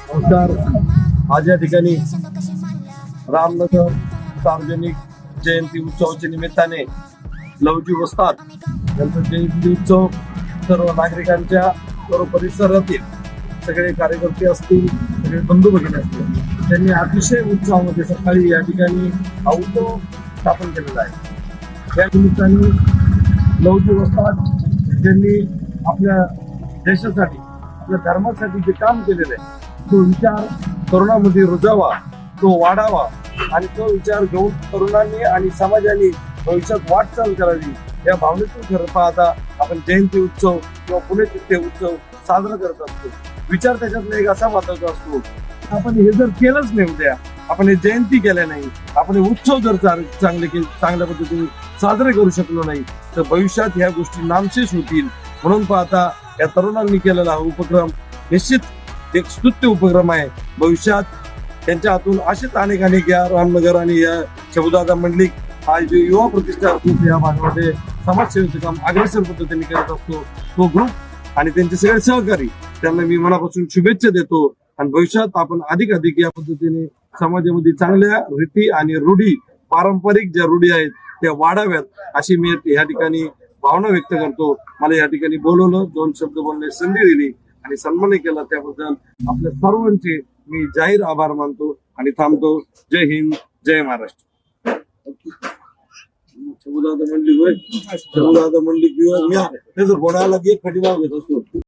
नमस्कार. आज या ठिकाणी रामनगर सार्वजनिक जयंती उत्सवाच्या निमित्ताने लवजी वस्ताद यांचा जयंती उत्सव सर्व नागरिकांच्या सर्व परिसरातील सगळे कार्यकर्ते असतील, सगळे बंधू भगिनी असतील, त्यांनी अतिशय उत्साहामध्ये सकाळी या ठिकाणी हा उत्सव स्थापन केलेला आहे. या निमित्ताने लवजी वस्ताद ज्यांनी आपल्या देशासाठी, आपल्या धर्मासाठी जे काम केलेलं आहे तो विचार तरुणांमध्ये रुजावा, तो वाढावा आणि तो विचार घेऊन तरुणांनी आणि समाजाने भविष्यात वाटचाल करावी या भावनेतून खरं पाहता आपण जयंती उत्सव किंवा पुण्यतिथी उत्सव साजरा करत असतो. विचार त्याच्यातला एक असा महत्वाचा असतो, आपण हे जर केलंच नाही, उद्या आपण हे जयंती केल्या नाही, आपण हे उत्सव जर चांगल्या पद्धतीने साजरे करू शकलो नाही तर भविष्यात ह्या गोष्टी नामशेष होतील. म्हणून पाहता या तरुणांनी केलेला हा उपक्रम निश्चित एक स्तुत्य उपक्रम आहे. भविष्यात त्यांच्या हातून असेच अनेक या रामनगर आणि या शबुदादा मंडलिक हा जो युवा प्रतिष्ठा ग्रुप या भागामध्ये समाजसेवेचं काम अग्रेसर पद्धतीने करत असतो, तो ग्रुप आणि त्यांचे सगळे सहकारी त्यांना मी मनापासून शुभेच्छा देतो. आणि भविष्यात आपण अधिक या पद्धतीने समाजामध्ये चांगल्या रीती आणि रूढी, पारंपरिक ज्या रूढी आहेत त्या वाढाव्यात अशी मी या ठिकाणी भावना व्यक्त करतो. मला या ठिकाणी बोलवलं, 2 शब्द बोलण्याची संधी दिली आणि सन्मान केला, त्याबद्दल आपल्या सर्वांचे मी जाहीर आभार मानतो आणि थांबतो. जय हिंद, जय महाराष्ट्र. शबुदादा मंडलिक होय, शबुदादा मंडलिक मी त्याचं कोणाला एक खटी नाव घेत असतो.